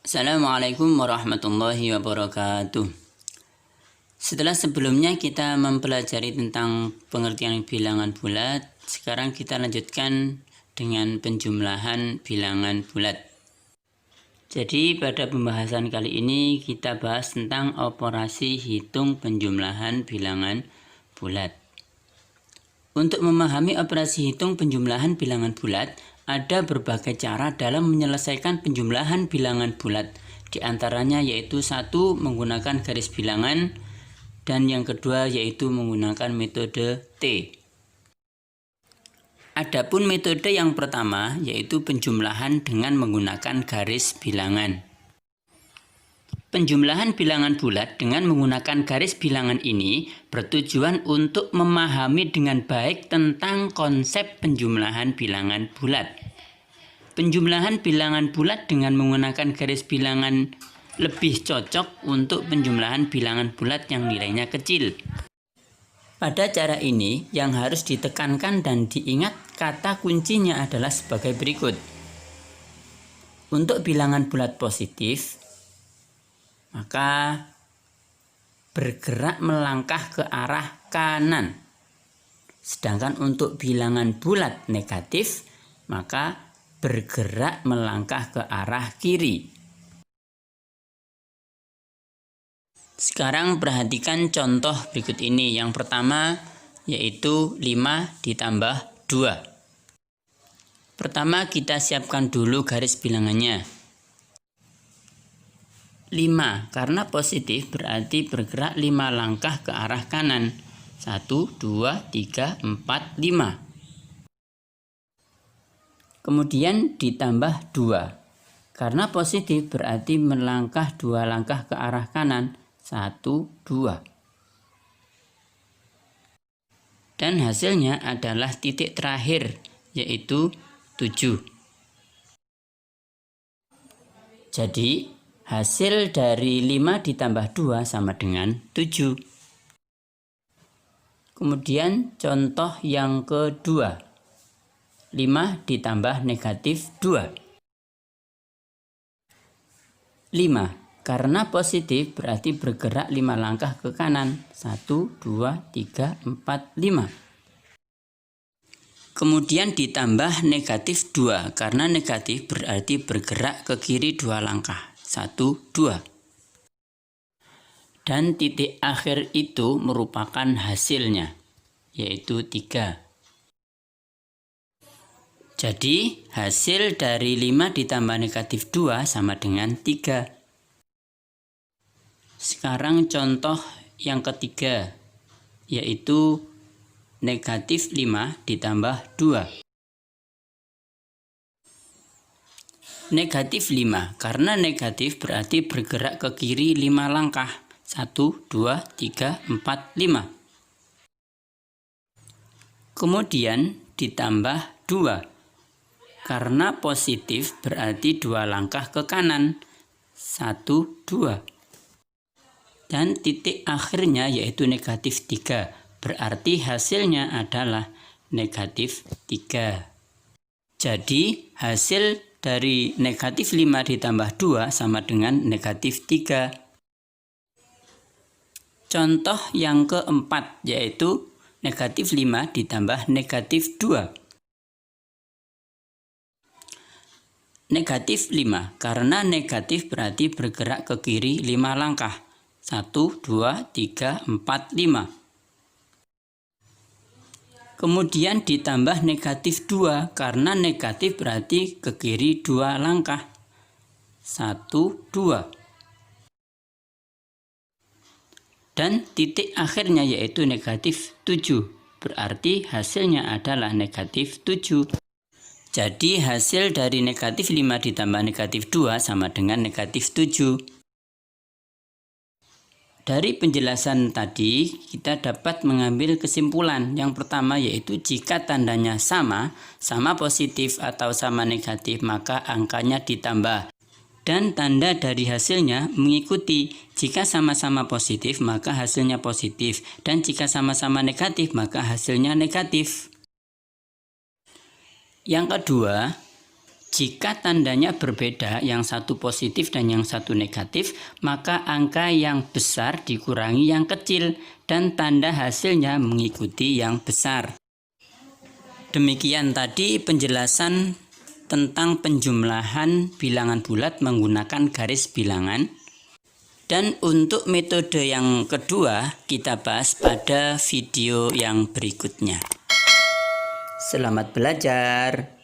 Assalamualaikum warahmatullahi wabarakatuh. Setelah sebelumnya kita mempelajari tentang pengertian bilangan bulat, sekarang kita lanjutkan dengan penjumlahan bilangan bulat. Jadi pada pembahasan kali ini kita bahas tentang operasi hitung penjumlahan bilangan bulat. Untuk memahami operasi hitung penjumlahan bilangan bulat, ada berbagai cara dalam menyelesaikan penjumlahan bilangan bulat. Di antaranya yaitu satu, menggunakan garis bilangan, dan yang kedua yaitu menggunakan metode T. Adapun metode yang pertama yaitu penjumlahan dengan menggunakan garis bilangan. Penjumlahan bilangan bulat dengan menggunakan garis bilangan ini bertujuan untuk memahami dengan baik tentang konsep penjumlahan bilangan bulat. Penjumlahan bilangan bulat dengan menggunakan garis bilangan lebih cocok untuk penjumlahan bilangan bulat yang nilainya kecil. Pada cara ini yang harus ditekankan dan diingat kata kuncinya adalah sebagai berikut. Untuk bilangan bulat positif, maka bergerak melangkah ke arah kanan. Sedangkan untuk bilangan bulat negatif, maka bergerak melangkah ke arah kiri. Sekarang perhatikan contoh berikut ini. Yang pertama yaitu 5 ditambah 2. Pertama kita siapkan dulu garis bilangannya. 5 karena positif berarti bergerak 5 langkah ke arah kanan. 1, 2, 3, 4, 5. Kemudian ditambah 2. Karena positif berarti melangkah 2 langkah ke arah kanan. 1, 2. Dan hasilnya adalah titik terakhir yaitu 7. Jadi hasil dari 5 ditambah 2 sama dengan 7. Kemudian contoh yang kedua. 5 ditambah negatif 2. 5. Karena positif berarti bergerak 5 langkah ke kanan. 1, 2, 3, 4, 5. Kemudian ditambah negatif 2. Karena negatif berarti bergerak ke kiri 2 langkah. 1, 2. Dan titik akhir itu merupakan hasilnya, yaitu 3. Jadi hasil dari 5 ditambah negatif 2 sama dengan 3. Sekarang contoh yang ketiga, yaitu negatif 5 ditambah 2. Negatif 5, karena negatif berarti bergerak ke kiri 5 langkah. 1, 2, 3, 4, 5. Kemudian ditambah 2. Karena positif berarti 2 langkah ke kanan. 1, 2. Dan titik akhirnya yaitu negatif 3. Berarti hasilnya adalah negatif 3. Jadi hasil dari negatif 5 ditambah 2 sama dengan negatif 3. Contoh yang keempat yaitu negatif 5 ditambah negatif 2. Negatif 5 karena negatif berarti bergerak ke kiri 5 langkah. 1, 2, 3, 4, 5. Kemudian ditambah negatif 2 karena negatif berarti ke kiri 2 langkah. 1, 2. Dan titik akhirnya yaitu negatif 7. Berarti hasilnya adalah negatif 7. Jadi hasil dari negatif 5 ditambah negatif 2 sama dengan negatif 7. Dari penjelasan tadi, kita dapat mengambil kesimpulan. Yang pertama yaitu jika tandanya sama positif atau sama negatif, maka angkanya ditambah. Dan tanda dari hasilnya mengikuti. Jika sama-sama positif, maka hasilnya positif. Dan jika sama-sama negatif, maka hasilnya negatif. Yang kedua, Jika tandanya berbeda, yang satu positif dan yang satu negatif, maka angka yang besar dikurangi yang kecil dan tanda hasilnya mengikuti yang besar. Demikian tadi penjelasan tentang penjumlahan bilangan bulat menggunakan garis bilangan. Dan untuk metode yang kedua kita bahas pada video yang berikutnya. Selamat belajar.